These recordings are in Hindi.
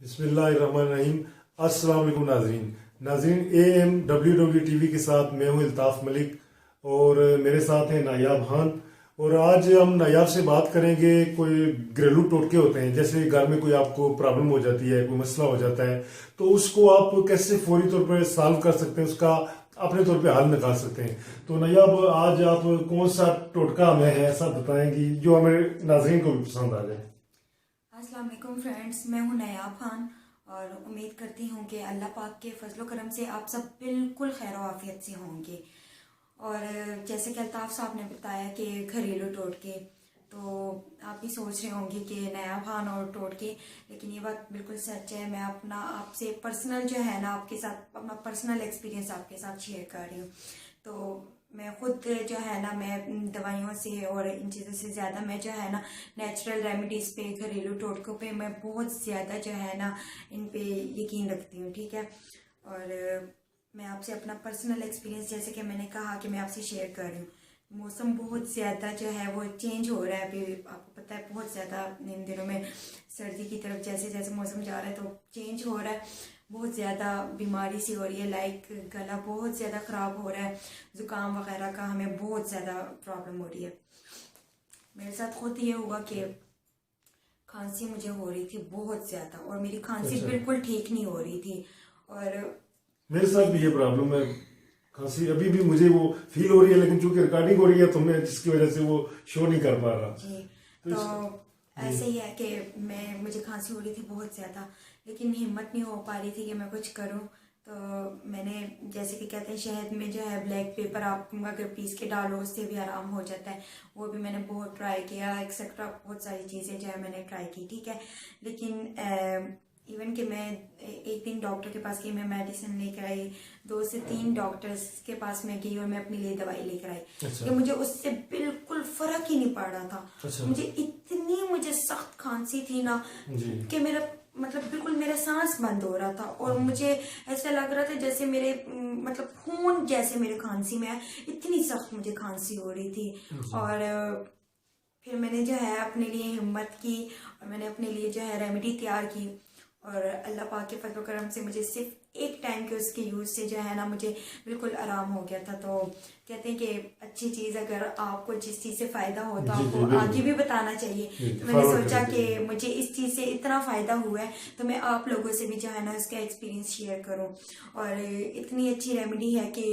बिस्मिल्लाहिर्रहमानिर्रहीम। अस्सलाम वालेकुम नाजरीन AMWW टीवी के साथ मैं हूं इल्ताफ मलिक और मेरे साथ हैं नायाब खान। और आज हम नायाब से बात करेंगे कोई घरेलू टोटके होते हैं, जैसे घर में कोई आपको प्रॉब्लम हो जाती है, कोई मसला हो जाता है, तो उसको आप कैसे फौरी तौर पर सॉल्व कर सकते हैं, उसका अपने तौर पे हल निकाल सकते हैं। तो नायाब, आज आप कौन सा टोटका हमें है ऐसा बताएंगी जो हमें नाजरीन को भी पसंद आ जाए। अस्सलाम वालेकुम फ्रेंड्स, मैं हूं नायाब खान और उम्मीद करती हूं कि अल्लाह पाक के फजलो करम से आप सब बिल्कुल खैर आफियत से होंगे। और जैसे कि अल्ताफ साहब ने बताया कि घरेलू टोटके, तो आप भी सोच रहे होंगे कि नायाब खान और टोटके, लेकिन ये बात बिल्कुल सच है। मैं अपना आपसे पर्सनल जो है ना, आपके साथ अपना पर्सनल एक्सपीरियंस आपके साथ शेयर कर रही हूँ। तो मैं खुद जो है ना, मैं दवाइयों से और इन चीज़ों से ज़्यादा मैं जो है ना नेचुरल रेमेडीज़ पे, घरेलू टोटकों पे मैं बहुत ज़्यादा जो है ना इन पे यकीन रखती हूँ, ठीक है। और मैं आपसे अपना पर्सनल एक्सपीरियंस, जैसे कि मैंने कहा कि मैं आपसे शेयर कर रही हूँ। मौसम बहुत ज़्यादा जो है वो चेंज हो रहा है अभी, आपको पता है, बहुत ज़्यादा इन दिनों में सर्दी की तरफ जैसे जैसे मौसम जा रहा है तो चेंज हो रहा है। बहुत ज़्यादा बीमारी सी हो रही है, लाइक गला बहुत ज़्यादा ख़राब हो रहा है, ज़ुकाम वगैरह का हमें बहुत ज़्यादा प्रॉब्लम हो रही है। मेरे साथ खुद ये हुआ कि खांसी मुझे हो रही थी बहुत ज़्यादा, और मेरी खांसी बिल्कुल ठीक नहीं हो रही थी। और मेरे साथ भी ये प्रॉब्लम है, खांसी अभी भी मुझे वो फील हो रही है, लेकिन चूंकि रिकॉर्डिंग हो रही है तो मैं जिसकी वजह से वो शो नहीं कर पा रहा जी। तो ऐसे ही है कि मुझे खांसी हो रही थी बहुत ज़्यादा, लेकिन हिम्मत नहीं हो पा रही थी कि मैं कुछ करूं। तो मैंने, जैसे कि कहते हैं, शहद में जो है ब्लैक पेपर आप अगर पीस के डालो उससे भी आराम हो जाता है, वो भी मैंने बहुत ट्राई किया, एक्सेट्रा बहुत सारी चीज़ें जो है मैंने ट्राई की, ठीक है। लेकिन इवन कि मैं एक दिन डॉक्टर के पास गई, मैं मेडिसिन लेकर आई, 2 से 3 डॉक्टर्स के पास मैं गई और मैं अपने लिए दवाई लेकर आई। कि मुझे उससे बिल्कुल फर्क ही नहीं पड़ रहा था। मुझे सख्त खांसी थी ना कि मेरा मतलब बिल्कुल मेरा सांस बंद हो रहा था, और मुझे ऐसा लग रहा था जैसे मेरे मतलब खून जैसे मेरे खांसी में है, इतनी सख्त मुझे खांसी हो रही थी। और फिर मैंने जो है अपने लिए हिम्मत की और मैंने अपने लिए जो है रेमेडी तैयार की, और अल्लाह पाक के फजल करम से मुझे सिर्फ एक टाइम के उसके यूज़ से जो है ना मुझे बिल्कुल आराम हो गया था। तो कहते हैं कि अच्छी चीज़, अगर आपको जिस चीज़ से फ़ायदा हो तो आपको आगे भी बताना चाहिए। तो मैंने सोचा कि मुझे इस चीज़ से इतना फ़ायदा हुआ है तो मैं आप लोगों से भी जो है ना उसका एक्सपीरियंस शेयर करूँ। और इतनी अच्छी रेमेडी है कि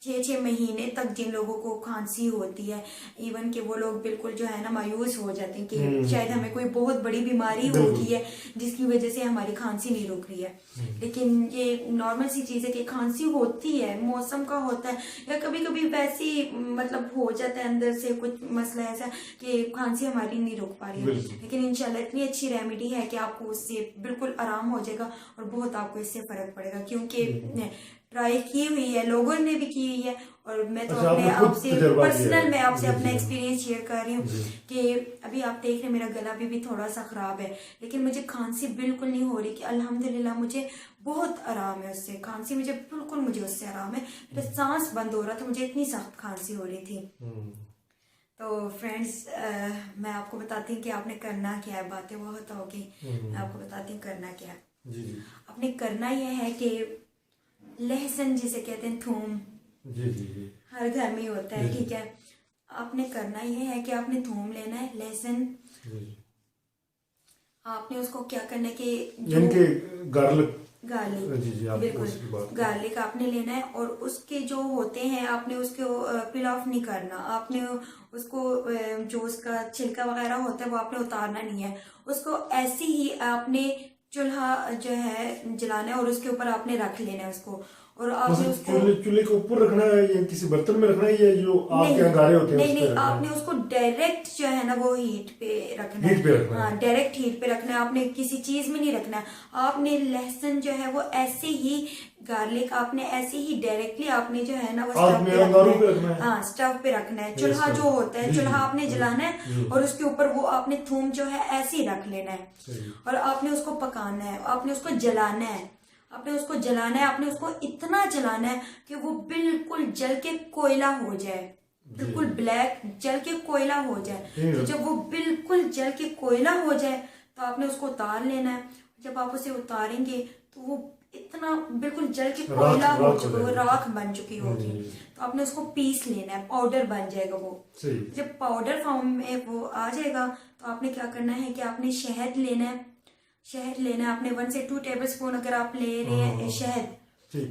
6 महीने तक जिन लोगों को खांसी होती है, इवन कि वो लोग बिल्कुल जो है ना मायूस हो जाते हैं कि शायद हमें कोई बहुत बड़ी बीमारी हो गई है जिसकी वजह से हमारी खांसी नहीं रुक रही है। लेकिन ये नॉर्मल सी चीज़ है कि खांसी होती है, मौसम का होता है, या कभी कभी वैसी मतलब हो जाता है अंदर से कुछ मसला ऐसा कि खांसी हमारी नहीं रुक पा रही है। लेकिन इंशाल्लाह इतनी अच्छी रेमेडी है कि आपको उससे बिल्कुल आराम हो जाएगा और बहुत आपको इससे फर्क पड़ेगा, क्योंकि ट्राई की हुई है, लोगों ने भी की हुई है। और मैं तो अपने आपसे पर्सनल, मैं आपसे अपना एक्सपीरियंस शेयर कर रही हूँ कि अभी आप देख रहे हैं मेरा गला भी थोड़ा सा खराब है, लेकिन मुझे खांसी बिल्कुल नहीं हो रही। कि अल्हम्दुलिल्लाह मुझे बहुत आराम है उससे, खांसी मुझे बिल्कुल, मुझे उससे आराम है। मेरा सांस बंद हो रहा था, मुझे इतनी सख्त खांसी हो रही थी। तो फ्रेंड्स, मैं आपको बताती हूँ कि आपने करना क्या है। बातें बहुत होगी, मैं आपको बताती हूँ करना क्या है। आपने करना यह है कि लहसुन जिसे कहते हैं, थूम, हर घर में ही होता है, ठीक है। आपने करना ये है कि आपने थूम लेना है, लहसुन, आपने उसको क्या करना है कि गार्लिक, बिल्कुल गार्लिक आपने लेना है, और उसके जो होते हैं आपने उसको पील ऑफ नहीं करना, आपने उसको जो उसका छिलका वगैरह होता है वो आपने उतारना नहीं है। उसको ऐसे ही आपने चूल्हा जो है जलाना है और उसके ऊपर आपने रख लेना है उसको। और आपने उसको चूल्हे के ऊपर रखना है या किसी बर्तन में रखना है, या जो आपके अंगारे होते हैं नहीं, आपने उसको डायरेक्ट जो है ना वो हीट पे रखना है। हाँ, डायरेक्ट हीट पे रखना है, आपने किसी चीज में नहीं रखना है। आपने लहसुन जो है वो ऐसे ही, गार्लिक आपने ऐसे ही डायरेक्टली आपने जो है ना वो स्टव पे रखना है। हाँ, स्टव पे रखना है। चूल्हा जो होता है, चूल्हा आपने जलाना है और उसके ऊपर वो आपने थूम जो है ऐसे ही रख लेना है, और आपने उसको पकाना है, आपने उसको जलाना है, आपने उसको जलाना है, आपने उसको इतना जलाना है कि वो बिल्कुल जल के कोयला हो जाए, बिल्कुल ब्लैक जल के कोयला हो जाए। तो जब वो बिल्कुल जल के कोयला हो जाए तो आपने उसको उतार लेना है। जब आप उसे उतारेंगे तो वो इतना बिल्कुल जल के कोयला हो चुका है, राख बन चुकी होगी। तो आपने उसको पीस लेना है, पाउडर बन जाएगा वो। जब पाउडर फॉर्म में वो आ जाएगा तो आपने क्या करना है कि आपने शहद लेना है। शहद लेना है आपने 1 से 2 टेबलस्पून अगर आप ले रहे हैं शहद,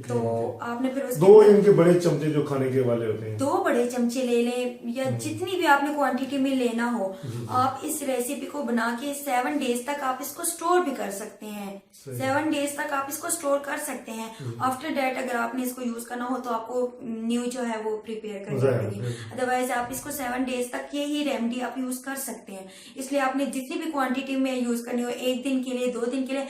तो आपने फिर उसके 2 इनके बड़े चमचे जो खाने के वाले होते हैं, 2 बड़े चमचे ले लें या जितनी भी आपने क्वांटिटी में लेना हो। आप इस रेसिपी को बना के 7 डेज तक आप इसको स्टोर भी कर सकते हैं। 7 डेज तक आप इसको स्टोर कर सकते हैं। आफ्टर डेट अगर आपने इसको यूज करना हो तो आपको न्यू जो है वो प्रिपेयर करनी पड़ेगी। अदरवाइज आप इसको 7 डेज तक यही रेमेडी आप यूज कर सकते हैं। इसलिए आपने जितनी भी क्वांटिटी में यूज करनी हो, 1 दिन के लिए, 2 दिन के लिए,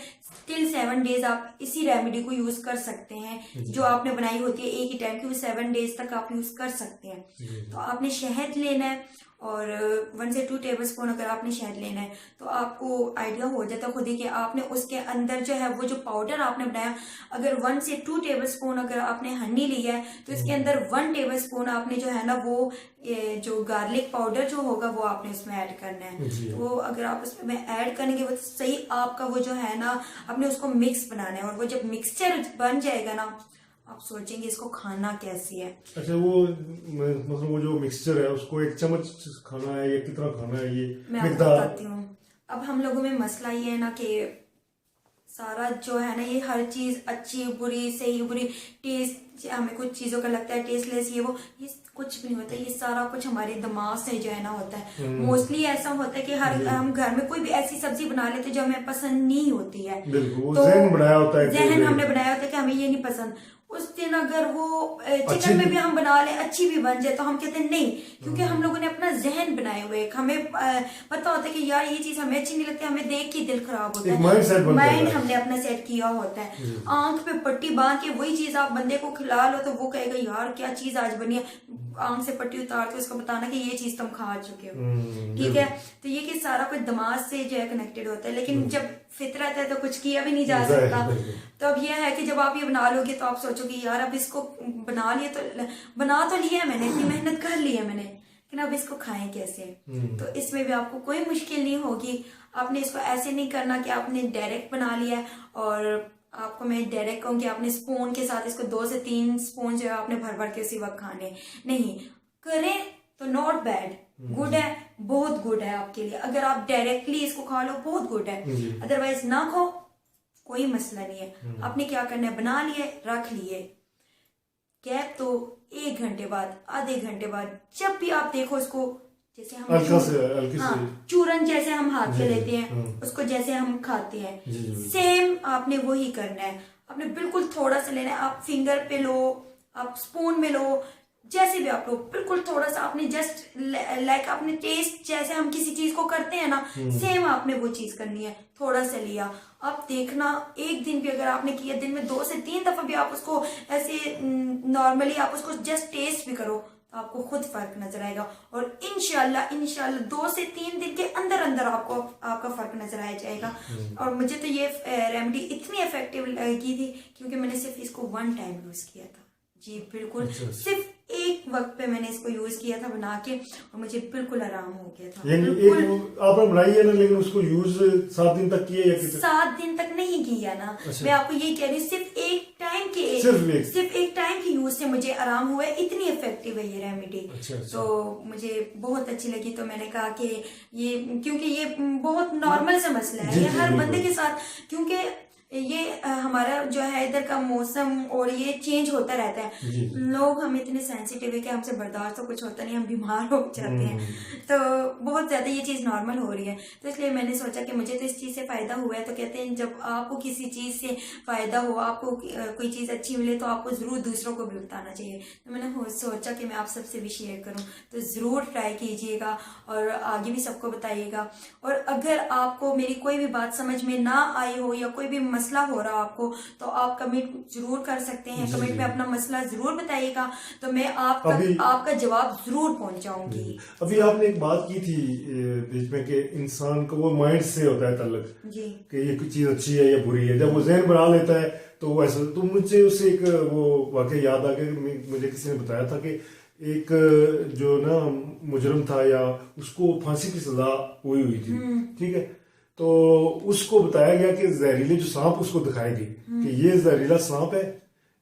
टिल 7 डेज आप इसी रेमेडी को यूज कर सकते हैं। जो आपने बनाई होती है एक ही टाइम की, वो 7 डेज तक आप यूज कर सकते हैं। तो आपने शहद लेना है और 1 से 2 टेबलस्पून अगर आपने शहद लेना है तो आपको आइडिया हो जाता है खुद ही कि आपने उसके अंदर जो है वो जो पाउडर आपने बनाया, अगर 1 से 2 टेबलस्पून अगर आपने हनी लिया है तो इसके अंदर 1 टेबलस्पून आपने जो है ना वो जो गार्लिक पाउडर जो होगा वो आपने उसमें ऐड करना है। तो वो अगर आप उसमें ऐड करेंगे वो सही आपका वो जो है ना आपने उसको मिक्स बनाना है। और वो जब मिक्सचर बन जाएगा ना आप सोचेंगे इसको खाना कैसी है। अच्छा, वो मतलब वो जो मिक्सचर है उसको 1 चम्मच खाना है या कितना खाना है, ये मैं आपको बताती हूँ। अब हम लोगों में मसला ये है ना कि सारा जो है ना ये हर चीज अच्छी बुरी सही बुरी टेस्ट, हमें कुछ चीजों का लगता है टेस्टलेस, ये कुछ भी नहीं होता। ये सारा कुछ हमारे दिमाग से जो है ना होता है। मोस्टली ऐसा होता है कि हम घर में कोई भी ऐसी सब्जी बना लेते हैं जो हमें पसंद नहीं होती है। तो जहन बनाया होता है, जहन हमने बनाया होता है कि हमें ये नहीं पसंद। उस दिन अगर वो चिकन में भी हम बना लें, अच्छी भी बन जाए, तो हम कहते हैं नहीं, क्योंकि हम लोगों ने अपना जहन बनाए हुए। हमें पता होता है कि यार ये चीज हमें अच्छी नहीं लगती, हमें देख के दिल खराब होता है। माइंड हमने अपना सेट किया होता है। आंख पे पट्टी बांध के वही चीज आप बंदे को खिला लो तो वो कहेगा यार क्या चीज आज बनी है। आंख से पट्टी उतार के उसको बताना कि ये चीज तुम खा चुके हो, ठीक है। तो ये कि सारा कुछ दिमाग से जो है कनेक्टेड होता है। लेकिन जब फितरत है तो कुछ किया भी नहीं जा सकता। तो अब यह है कि जब आप ये बना लोगे तो आप सोचोगे यार अब इसको बना तो लिया मैंने, इतनी मेहनत कर ली है मैंने, लेकिन अब इसको खाएं कैसे। तो इसमें भी आपको कोई मुश्किल नहीं होगी। आपने इसको ऐसे नहीं करना कि आपने डायरेक्ट बना लिया है। और आपको मैं डायरेक्ट कहूँ कि आपने स्पून के साथ इसको 2 से 3 स्पून जो है आपने भर भर के उसी वक्त खाने नहीं करें तो नॉट बैड, गुड है, बहुत गुड है आपके लिए। अगर आप डायरेक्टली इसको खा लो बहुत गुड है, अदरवाइज ना खाओ कोई मसला नहीं है। आपने क्या करना है, बना लिए रख लिए, गैप तो 1 घंटे बाद, आधे घंटे बाद, जब भी आप देखो इसको, जैसे हम चूरन जैसे हम हाथ में लेते हैं उसको जैसे हम खाते हैं, सेम आपने वही करना है। आपने बिल्कुल थोड़ा सा लेना है, आप फिंगर पे लो, आप स्पून में लो, जैसे भी आप लो, बिल्कुल थोड़ा सा आपने जस्ट लाइक आपने टेस्ट जैसे हम किसी चीज को करते हैं ना, सेम आपने वो चीज करनी है। थोड़ा सा लिया, आप देखना 1 दिन भी अगर आपने किया, दिन में 2 से 3 दफा भी आप उसको ऐसे नॉर्मली आप उसको जस्ट टेस्ट भी करो तो आपको खुद फर्क नजर आएगा। और इंशाल्लाह 2 से 3 दिन के अंदर अंदर आपका फर्क नजर आ जाएगा। और मुझे तो ये रेमेडी इतनी इफेक्टिव लगी थी क्योंकि मैंने सिर्फ इसको 1 टाइम यूज किया था। जी बिल्कुल, सिर्फ एक वक्त पे मैंने इसको यूज किया था बना के और मुझे बिल्कुल आराम हो गया था। आपने बनाई है ना, लेकिन उसको यूज 7 दिन तक किया या 7 दिन तक नहीं किया ना। अच्छा। मैं आपको ये कह रही हूँ सिर्फ एक टाइम के यूज से मुझे आराम हुआ है। इतनी इफेक्टिव है ये रेमेडी। अच्छा। तो मुझे बहुत अच्छी लगी तो मैंने कहा कि ये, क्योंकि ये बहुत नॉर्मल सा मसला है, ये हर बंदे के साथ, क्योंकि ये हमारा जो है इधर का मौसम और ये चेंज होता रहता है। लोग हम इतने सेंसिटिव है कि हमसे बर्दाश्त तो कुछ होता नहीं, हम बीमार हो जाते हैं। तो बहुत ज्यादा ये चीज नॉर्मल हो रही है। तो इसलिए मैंने सोचा कि मुझे तो इस चीज से फायदा हुआ है। तो कहते हैं जब आपको किसी चीज से फायदा हो, आपको कोई चीज अच्छी मिले तो आपको जरूर दूसरों को भी बताना चाहिए। तो मैंने सोचा कि मैं आप सबसे भी शेयर करूं, तो जरूर ट्राई कीजिएगा और आगे भी सबको बताइएगा। और अगर आपको मेरी कोई भी बात समझ में ना आई हो या कोई भी मसला हो रहा आपको, तो आप कमेंट जरूर कर सकते हैं। कमेंट में अपना मसला जरूर बताइएगा, तो मैं आपका जवाब जरूर पहुंचाऊंगी। अभी आपने एक बात की थी बीच में कि इंसान को वो माइंड से होता है ताल्लुक कि ये कुछ चीज अच्छी है या बुरी है। जब वो जहन बना लेता है तो वैसा, तो मुझे उससे एक वो वाकई याद आ गया। मुझे किसी ने बताया था कि एक जो ना मुजरम था या उसको फांसी की सजा हुई थी, ठीक है। तो उसको बताया गया कि जहरीले जो सांप उसको दिखाए गए कि ये जहरीला सांप है,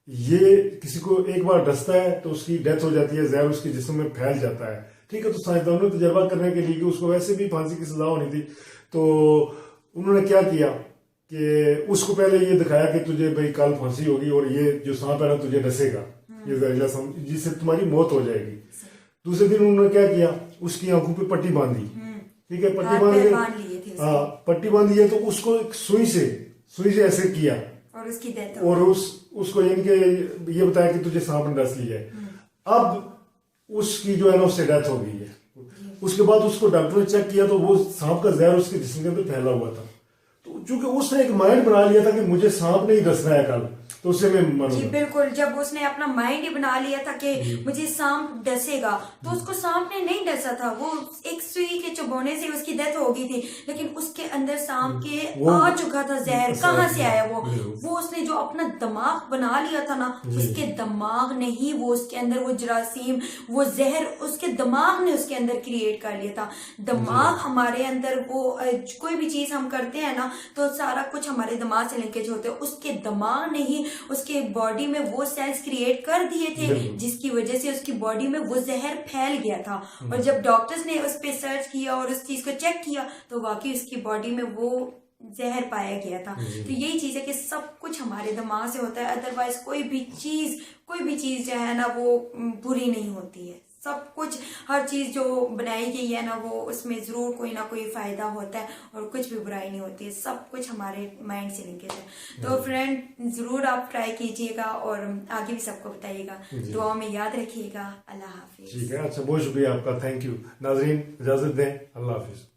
ये किसी को एक बार डसता है तो उसकी डेथ हो जाती है, जहर उसके जिस्म में फैल जाता है। ठीक है, तो साइंसदानों ने तजर्बा करने के लिए कि उसको वैसे भी फांसी की सजा होनी थी, तो उन्होंने क्या किया कि उसको पहले ये दिखाया कि तुझे भाई कल फांसी होगी और ये जो सांप है ना तुझे डसेगा, ये जहरीला सांप, जिससे तुम्हारी मौत हो जाएगी। दूसरे दिन उन्होंने क्या किया, उसकी आंखों पे पट्टी बांधी। ठीक है, पट्टी पट्टी बांधी है तो उसको सुई से ऐसे किया और उसकी डेथ और उसको इनके ये बताया कि तुझे सांप ने डस लिया है। अब उसकी जो है ना उससे डेथ हो गई है। उसके बाद उसको डॉक्टर ने चेक किया तो वो सांप का जहर उसके जिस्म के अंदर फैला हुआ था। तो चूंकि उसने एक माइंड बना लिया था कि मुझे सांप नहीं डसना है कल, तो उससे मैं मरूंगा। जी बिल्कुल, जब उसने अपना माइंड ही बना लिया था कि मुझे सांप डसेगा, तो उसको सांप ने नहीं डसा था, वो एक सुई के चुभोने से उसकी डेथ हो गई थी, लेकिन उसके अंदर सांप के आ चुका था जहर। कहाँ से आया वो उसने जो अपना दिमाग बना लिया था ना, उसके दिमाग ने ही वो उसके अंदर वो जरासीम, वो जहर उसके दिमाग ने उसके अंदर क्रिएट कर लिया था। दिमाग हमारे अंदर, वो कोई भी चीज हम करते हैं ना तो सारा कुछ हमारे दिमाग से लिंकेज होते हैं। उसके दिमाग ने ही उसके बॉडी में वो सेल्स क्रिएट कर दिए थे जिसकी वजह से उसकी बॉडी में वो जहर फैल गया था। और जब डॉक्टर्स ने उस पे सर्च किया और उस चीज को चेक किया तो वाकई उसकी बॉडी में वो जहर पाया गया था। तो यही चीज है कि सब कुछ हमारे दिमाग से होता है, अदरवाइज कोई भी चीज जो है ना वो बुरी नहीं होती है। सब कुछ, हर चीज जो बनाई गई है ना वो उसमें जरूर कोई ना कोई फायदा होता है और कुछ भी बुराई नहीं होती है। सब कुछ हमारे माइंड से लिंकेज है। तो फ्रेंड जरूर आप ट्राई कीजिएगा और आगे भी सबको बताइएगा, दुआ में याद रखिएगा। अल्लाह हाफिज। ठीक है, अच्छा, बहुत शुक्रिया आपका, थैंक यू। नाजरीन इजाजत दें, अल्लाह हाफिज।